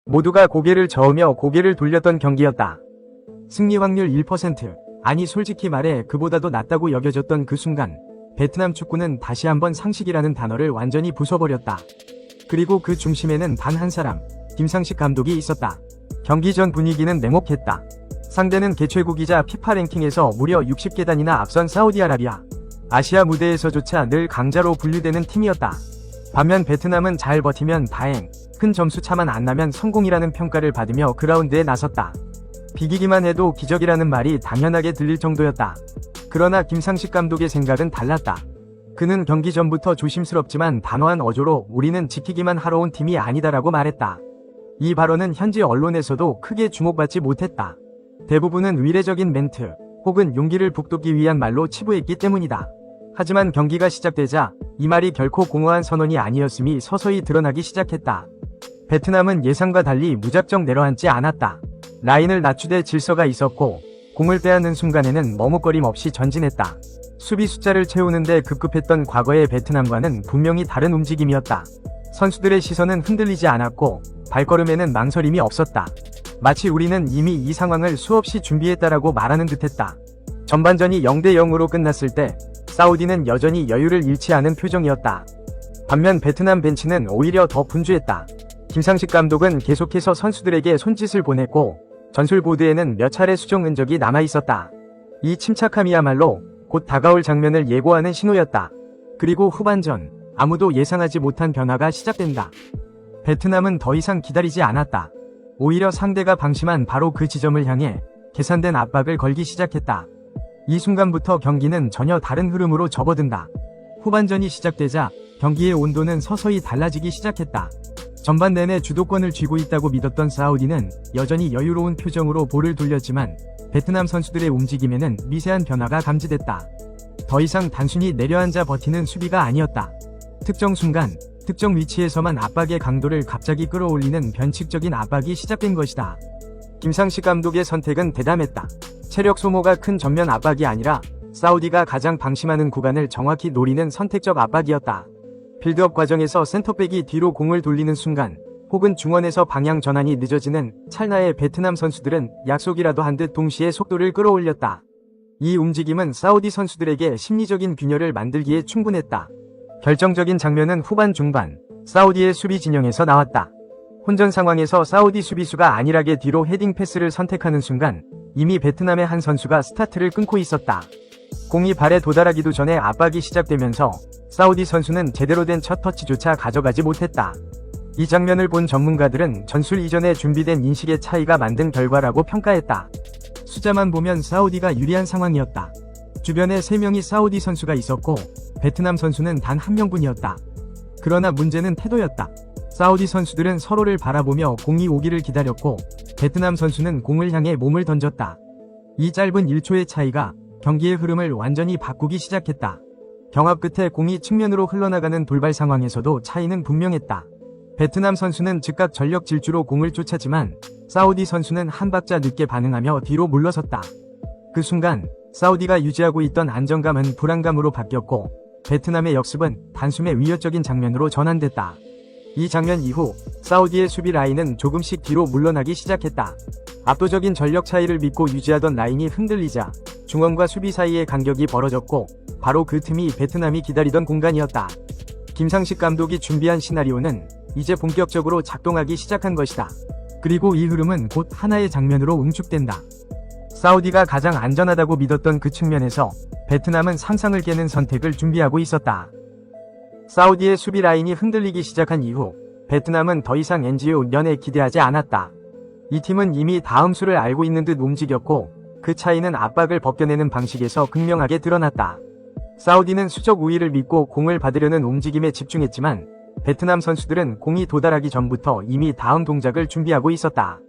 모두가 고개를 저으며 고개를 돌렸던 경기였다. 승리 확률 1%. 아니 솔직히 말해 그보다도 낫다고 여겨졌던 그 순간 베트남 축구는 다시 한번 상식이라는 단어를 완전히 부숴버렸다. 그리고 그 중심에는 단 한 사람, 김상식 감독이 있었다. 경기 전 분위기는 냉혹했다. 상대는 개최국이자 피파 랭킹에서 무려 60계단이나 앞선 사우디아라비아. 아시아 무대에서조차 늘 강자로 분류되는 팀이었다. 반면 베트남은 잘 버티면 다행, 큰 점수 차만 안 나면 성공이라는 평가를 받으며 그라운드에 나섰다. 비기기만 해도 기적이라는 말이 당연하게 들릴 정도였다. 그러나 김상식 감독의 생각은 달랐다. 그는 경기 전부터 조심스럽지만 단호한 어조로 우리는 지키기만 하러 온 팀이 아니다라고 말했다. 이 발언은 현지 언론에서도 크게 주목받지 못했다. 대부분은 위례적인 멘트 혹은 용기를 북돋기 위한 말로 치부했기 때문이다. 하지만 경기가 시작되자 이 말이 결코 공허한 선언이 아니었음이 서서히 드러나기 시작했다. 베트남은 예상과 달리 무작정 내려앉지 않았다. 라인을 낮추되 질서가 있었고 공을 빼앗는 순간에는 머뭇거림 없이 전진했다. 수비 숫자를 채우는데 급급했던 과거의 베트남과는 분명히 다른 움직임이었다. 선수들의 시선은 흔들리지 않았고 발걸음에는 망설임이 없었다. 마치 우리는 이미 이 상황을 수없이 준비했다라고 말하는 듯했다. 전반전이 0대0으로 끝났을 때 사우디는 여전히 여유를 잃지 않은 표정이었다. 반면 베트남 벤치는 오히려 더 분주했다. 김상식 감독은 계속해서 선수들에게 손짓을 보냈고 전술보드에는 몇 차례 수정 흔적이 남아있었다. 이 침착함이야말로 곧 다가올 장면을 예고하는 신호였다. 그리고 후반전, 아무도 예상하지 못한 변화가 시작된다. 베트남은 더 이상 기다리지 않았다. 오히려 상대가 방심한 바로 그 지점을 향해 계산된 압박을 걸기 시작했다. 이 순간부터 경기는 전혀 다른 흐름으로 접어든다. 후반전이 시작되자 경기의 온도는 서서히 달라지기 시작했다. 전반 내내 주도권을 쥐고 있다고 믿었던 사우디는 여전히 여유로운 표정으로 볼을 돌렸지만 베트남 선수들의 움직임에는 미세한 변화가 감지됐다. 더 이상 단순히 내려앉아 버티는 수비가 아니었다. 특정 순간, 특정 위치에서만 압박의 강도를 갑자기 끌어올리는 변칙적인 압박이 시작된 것이다. 김상식 감독의 선택은 대담했다. 체력 소모가 큰 전면 압박이 아니라 사우디가 가장 방심하는 구간을 정확히 노리는 선택적 압박이었다. 빌드업 과정에서 센터백이 뒤로 공을 돌리는 순간 혹은 중원에서 방향 전환이 늦어지는 찰나에 베트남 선수들은 약속이라도 한 듯 동시에 속도를 끌어올렸다. 이 움직임은 사우디 선수들에게 심리적인 균열을 만들기에 충분했다. 결정적인 장면은 후반 중반, 사우디의 수비 진영에서 나왔다. 혼전 상황에서 사우디 수비수가 안일하게 뒤로 헤딩 패스를 선택하는 순간 이미 베트남의 한 선수가 스타트를 끊고 있었다. 공이 발에 도달하기도 전에 압박이 시작되면서 사우디 선수는 제대로 된 첫 터치조차 가져가지 못했다. 이 장면을 본 전문가들은 전술 이전에 준비된 인식의 차이가 만든 결과라고 평가했다. 숫자만 보면 사우디가 유리한 상황이었다. 주변에 3명이 사우디 선수가 있었고 베트남 선수는 단 1명뿐이었다. 그러나 문제는 태도였다. 사우디 선수들은 서로를 바라보며 공이 오기를 기다렸고 베트남 선수는 공을 향해 몸을 던졌다. 이 짧은 1초의 차이가 경기의 흐름을 완전히 바꾸기 시작했다. 경합 끝에 공이 측면으로 흘러나가는 돌발 상황에서도 차이는 분명했다. 베트남 선수는 즉각 전력 질주로 공을 쫓았지만 사우디 선수는 한 박자 늦게 반응하며 뒤로 물러섰다. 그 순간 사우디가 유지하고 있던 안정감은 불안감으로 바뀌었고 베트남의 역습은 단숨에 위협적인 장면으로 전환됐다. 이 장면 이후 사우디의 수비 라인은 조금씩 뒤로 물러나기 시작했다. 압도적인 전력 차이를 믿고 유지하던 라인이 흔들리자 중원과 수비 사이의 간격이 벌어졌고 바로 그 틈이 베트남이 기다리던 공간이었다. 김상식 감독이 준비한 시나리오는 이제 본격적으로 작동하기 시작한 것이다. 그리고 이 흐름은 곧 하나의 장면으로 응축된다. 사우디가 가장 안전하다고 믿었던 그 측면에서 베트남은 상상을 깨는 선택을 준비하고 있었다. 사우디의 수비 라인이 흔들리기 시작한 이후 베트남은 더 이상 NGO 면에 기대하지 않았다. 이 팀은 이미 다음 수를 알고 있는 듯 움직였고 그 차이는 압박을 벗겨내는 방식에서 극명하게 드러났다. 사우디는 수적 우위를 믿고 공을 받으려는 움직임에 집중했지만 베트남 선수들은 공이 도달하기 전부터 이미 다음 동작을 준비하고 있었다.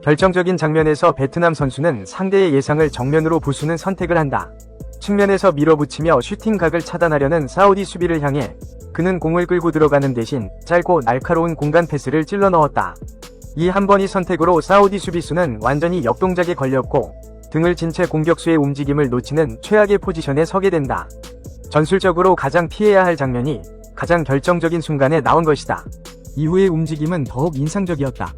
결정적인 장면에서 베트남 선수는 상대의 예상을 정면으로 부수는 선택을 한다. 측면에서 밀어붙이며 슈팅각을 차단하려는 사우디 수비를 향해 그는 공을 끌고 들어가는 대신 짧고 날카로운 공간 패스를 찔러 넣었다. 이 한 번의 선택으로 사우디 수비수는 완전히 역동작에 걸렸고 등을 진 채 공격수의 움직임을 놓치는 최악의 포지션에 서게 된다. 전술적으로 가장 피해야 할 장면이 가장 결정적인 순간에 나온 것이다. 이후의 움직임은 더욱 인상적이었다.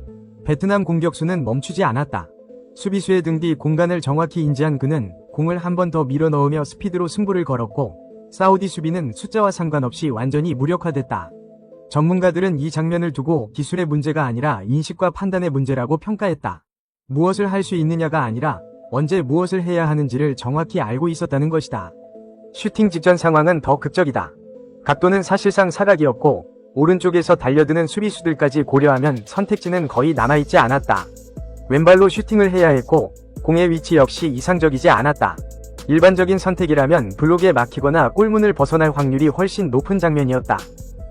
베트남 공격수는 멈추지 않았다. 수비수의 등 뒤 공간을 정확히 인지한 그는 공을 한 번 더 밀어 넣으며 스피드로 승부를 걸었고 사우디 수비는 숫자와 상관없이 완전히 무력화됐다. 전문가들은 이 장면을 두고 기술의 문제가 아니라 인식과 판단의 문제라고 평가했다. 무엇을 할 수 있느냐가 아니라 언제 무엇을 해야 하는지를 정확히 알고 있었다는 것이다. 슈팅 직전 상황은 더 극적이다. 각도는 사실상 사각이었고 오른쪽에서 달려드는 수비수들까지 고려하면 선택지는 거의 남아있지 않았다. 왼발로 슈팅을 해야 했고 공의 위치 역시 이상적이지 않았다. 일반적인 선택이라면 블록에 막히거나 골문을 벗어날 확률이 훨씬 높은 장면이었다.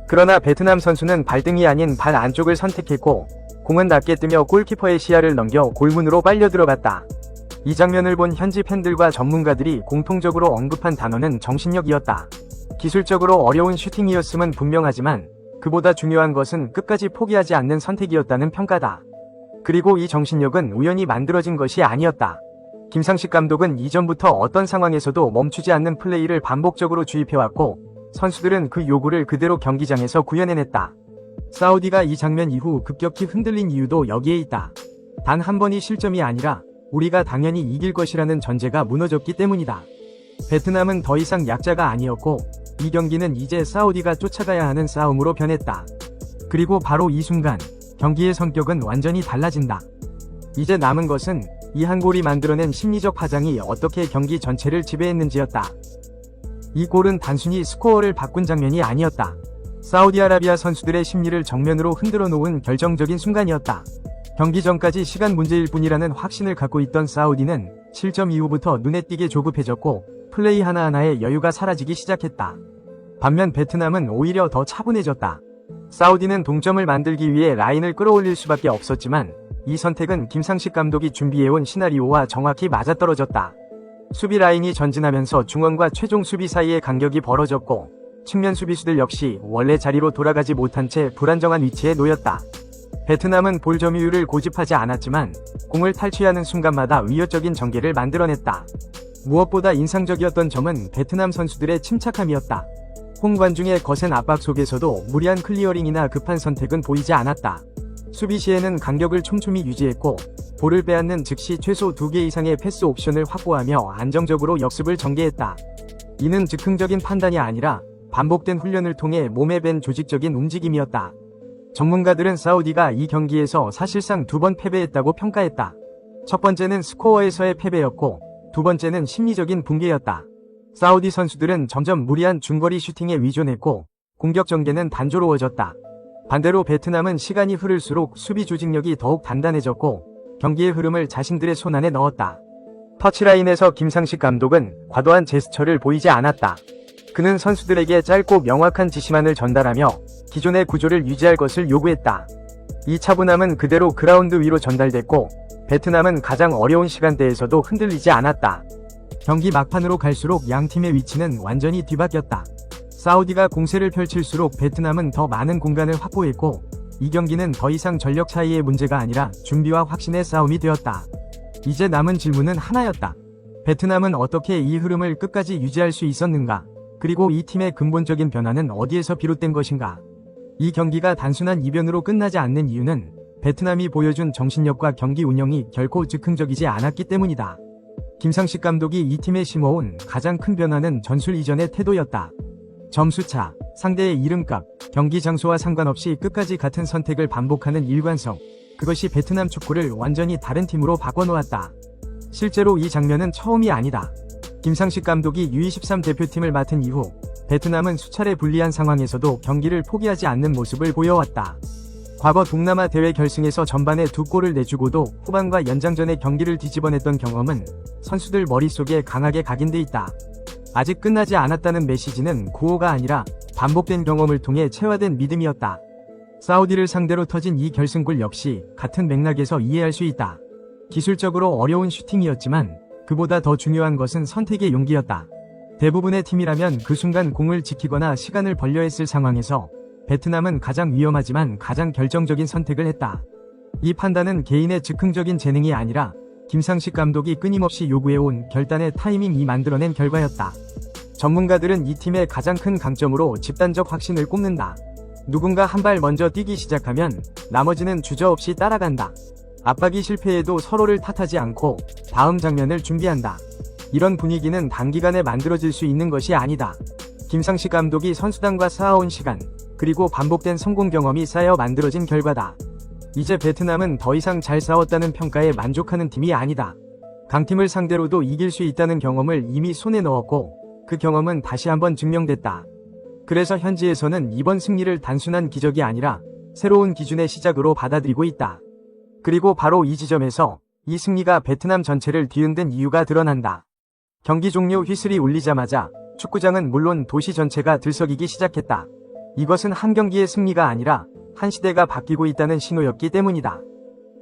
그러나 베트남 선수는 발등이 아닌 발 안쪽을 선택했고 공은 낮게 뜨며 골키퍼의 시야를 넘겨 골문으로 빨려 들어갔다. 이 장면을 본 현지 팬들과 전문가들이 공통적으로 언급한 단어는 정신력이었다. 기술적으로 어려운 슈팅이었음은 분명하지만 그보다 중요한 것은 끝까지 포기하지 않는 선택이었다는 평가다. 그리고 이 정신력은 우연히 만들어진 것이 아니었다. 김상식 감독은 이전부터 어떤 상황에서도 멈추지 않는 플레이를 반복적으로 주입해왔고 선수들은 그 요구를 그대로 경기장에서 구현해냈다. 사우디가 이 장면 이후 급격히 흔들린 이유도 여기에 있다. 단 한 번이 실점이 아니라 우리가 당연히 이길 것이라는 전제가 무너졌기 때문이다. 베트남은 더 이상 약자가 아니었고 이 경기는 이제 사우디가 쫓아가야 하는 싸움으로 변했다. 그리고 바로 이 순간 경기의 성격은 완전히 달라진다. 이제 남은 것은 이 한 골이 만들어낸 심리적 파장이 어떻게 경기 전체를 지배했는지였다. 이 골은 단순히 스코어를 바꾼 장면이 아니었다. 사우디아라비아 선수들의 심리를 정면으로 흔들어 놓은 결정적인 순간이었다. 경기 전까지 시간 문제일 뿐이라는 확신을 갖고 있던 사우디는 실점 이후부터 눈에 띄게 조급해졌고 플레이 하나하나에 여유가 사라지기 시작했다. 반면 베트남은 오히려 더 차분해졌다. 사우디는 동점을 만들기 위해 라인을 끌어올릴 수밖에 없었지만 이 선택은 김상식 감독이 준비해온 시나리오와 정확히 맞아떨어졌다. 수비 라인이 전진하면서 중원과 최종 수비 사이의 간격이 벌어졌고 측면 수비수들 역시 원래 자리로 돌아가지 못한 채 불안정한 위치에 놓였다. 베트남은 볼 점유율을 고집하지 않았지만 공을 탈취하는 순간마다 위협적인 전개를 만들어냈다. 무엇보다 인상적이었던 점은 베트남 선수들의 침착함이었다. 홈 관중의 거센 압박 속에서도 무리한 클리어링이나 급한 선택은 보이지 않았다. 수비 시에는 간격을 촘촘히 유지했고 볼을 빼앗는 즉시 최소 2개 이상의 패스 옵션을 확보하며 안정적으로 역습을 전개했다. 이는 즉흥적인 판단이 아니라 반복된 훈련을 통해 몸에 밴 조직적인 움직임이었다. 전문가들은 사우디가 이 경기에서 사실상 2번 패배했다고 평가했다. 첫 번째는 스코어에서의 패배였고 두 번째는 심리적인 붕괴였다. 사우디 선수들은 점점 무리한 중거리 슈팅에 위존했고 공격 전개는 단조로워졌다. 반대로 베트남은 시간이 흐를수록 수비 조직력이 더욱 단단해졌고 경기의 흐름을 자신들의 손안에 넣었다. 터치라인에서 김상식 감독은 과도한 제스처를 보이지 않았다. 그는 선수들에게 짧고 명확한 지시만을 전달하며 기존의 구조를 유지할 것을 요구했다. 이 차분함은 그대로 그라운드 위로 전달됐고 베트남은 가장 어려운 시간대에서도 흔들리지 않았다. 경기 막판으로 갈수록 양 팀의 위치는 완전히 뒤바뀌었다. 사우디가 공세를 펼칠수록 베트남은 더 많은 공간을 확보했고 이 경기는 더 이상 전력 차이의 문제가 아니라 준비와 확신의 싸움이 되었다. 이제 남은 질문은 하나였다. 베트남은 어떻게 이 흐름을 끝까지 유지할 수 있었는가? 그리고 이 팀의 근본적인 변화는 어디에서 비롯된 것인가? 이 경기가 단순한 이변으로 끝나지 않는 이유는 베트남이 보여준 정신력과 경기 운영이 결코 즉흥적이지 않았기 때문이다. 김상식 감독이 이 팀에 심어온 가장 큰 변화는 전술 이전의 태도였다. 점수차, 상대의 이름값, 경기 장소와 상관없이 끝까지 같은 선택을 반복하는 일관성, 그것이 베트남 축구를 완전히 다른 팀으로 바꿔놓았다. 실제로 이 장면은 처음이 아니다. 김상식 감독이 U23 대표팀을 맡은 이후 베트남은 수차례 불리한 상황에서도 경기를 포기하지 않는 모습을 보여왔다. 과거 동남아 대회 결승에서 전반에 2골을 내주고도 후반과 연장전에 경기를 뒤집어냈던 경험은 선수들 머릿속에 강하게 각인돼 있다. 아직 끝나지 않았다는 메시지는 구호가 아니라 반복된 경험을 통해 체화된 믿음이었다. 사우디를 상대로 터진 이 결승골 역시 같은 맥락에서 이해할 수 있다. 기술적으로 어려운 슈팅이었지만 그보다 더 중요한 것은 선택의 용기였다. 대부분의 팀이라면 그 순간 공을 지키거나 시간을 벌려 했을 상황에서 베트남은 가장 위험하지만 가장 결정적인 선택을 했다. 이 판단은 개인의 즉흥적인 재능이 아니라 김상식 감독이 끊임없이 요구해온 결단의 타이밍이 만들어낸 결과였다. 전문가들은 이 팀의 가장 큰 강점으로 집단적 확신을 꼽는다. 누군가 한 발 먼저 뛰기 시작하면 나머지는 주저없이 따라간다. 압박이 실패해도 서로를 탓하지 않고 다음 장면을 준비한다. 이런 분위기는 단기간에 만들어질 수 있는 것이 아니다. 김상식 감독이 선수단과 쌓아온 시간, 그리고 반복된 성공 경험이 쌓여 만들어진 결과다. 이제 베트남은 더 이상 잘 싸웠다는 평가에 만족하는 팀이 아니다. 강팀을 상대로도 이길 수 있다는 경험을 이미 손에 넣었고, 그 경험은 다시 한번 증명됐다. 그래서 현지에서는 이번 승리를 단순한 기적이 아니라 새로운 기준의 시작으로 받아들이고 있다. 그리고 바로 이 지점에서 이 승리가 베트남 전체를 뒤흔든 이유가 드러난다. 경기 종료 휘슬이 울리자마자 축구장은 물론 도시 전체가 들썩이기 시작했다. 이것은 한 경기의 승리가 아니라 한 시대가 바뀌고 있다는 신호였기 때문이다.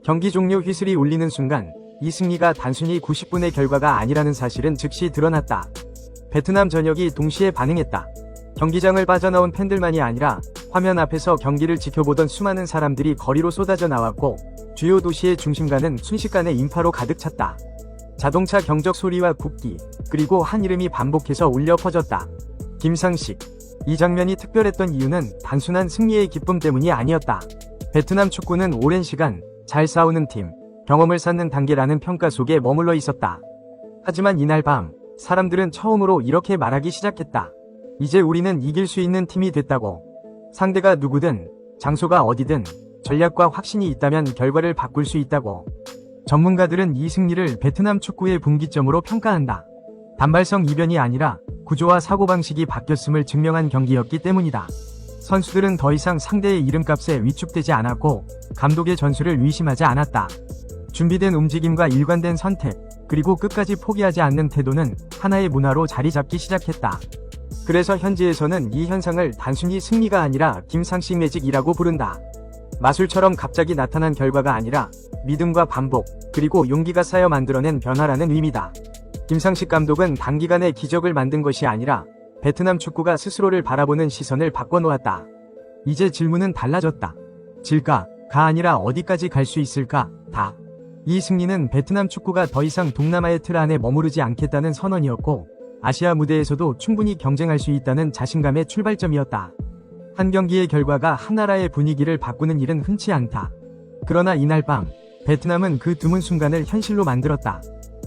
경기 종료 휘슬이 울리는 순간 이 승리가 단순히 90분의 결과가 아니라는 사실은 즉시 드러났다. 베트남 전역이 동시에 반응했다. 경기장을 빠져나온 팬들만이 아니라 화면 앞에서 경기를 지켜보던 수많은 사람들이 거리로 쏟아져 나왔고, 주요 도시의 중심가는 순식간에 인파로 가득 찼다. 자동차 경적 소리와 국기, 그리고 한 이름이 반복해서 울려 퍼졌다. 김상식. 이 장면이 특별했던 이유는 단순한 승리의 기쁨 때문이 아니었다. 베트남 축구는 오랜 시간 잘 싸우는 팀, 경험을 쌓는 단계라는 평가 속에 머물러 있었다. 하지만 이날 밤 사람들은 처음으로 이렇게 말하기 시작했다. 이제 우리는 이길 수 있는 팀이 됐다고. 상대가 누구든, 장소가 어디든 전략과 확신이 있다면 결과를 바꿀 수 있다고. 전문가들은 이 승리를 베트남 축구의 분기점으로 평가한다. 단발성 이변이 아니라 구조와 사고방식이 바뀌었음을 증명한 경기였기 때문이다. 선수들은 더 이상 상대의 이름값에 위축되지 않았고, 감독의 전술을 의심하지 않았다. 준비된 움직임과 일관된 선택, 그리고 끝까지 포기하지 않는 태도는 하나의 문화로 자리 잡기 시작했다. 그래서 현지에서는 이 현상을 단순히 승리가 아니라 김상식 매직이라고 부른다. 마술처럼 갑자기 나타난 결과가 아니라 믿음과 반복, 그리고 용기가 쌓여 만들어낸 변화라는 의미다. 김상식 감독은 단기간에 기적을 만든 것이 아니라 베트남 축구가 스스로를 바라보는 시선을 바꿔놓았다. 이제 질문은 달라졌다. 질까? 가 아니라 어디까지 갈 수 있을까? 다. 이 승리는 베트남 축구가 더 이상 동남아의 틀 안에 머무르지 않겠다는 선언이었고, 아시아 무대에서도 충분히 경쟁할 수 있다는 자신감의 출발점이었다. 한 경기의 결과가 한 나라의 분위기를 바꾸는 일은 흔치 않다. 그러나 이날 밤, 베트남은 그 드문 순간을 현실로 만들었다.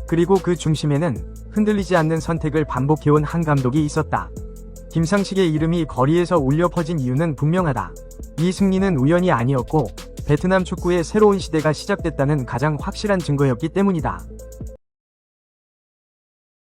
그리고 그 중심에는 흔들리지 않는 선택을 반복해온 한 감독이 있었다. 김상식의 이름이 거리에서 울려 퍼진 이유는 분명하다. 이 승리는 우연이 아니었고, 베트남 축구의 새로운 시대가 시작됐다는 가장 확실한 증거였기 때문이다.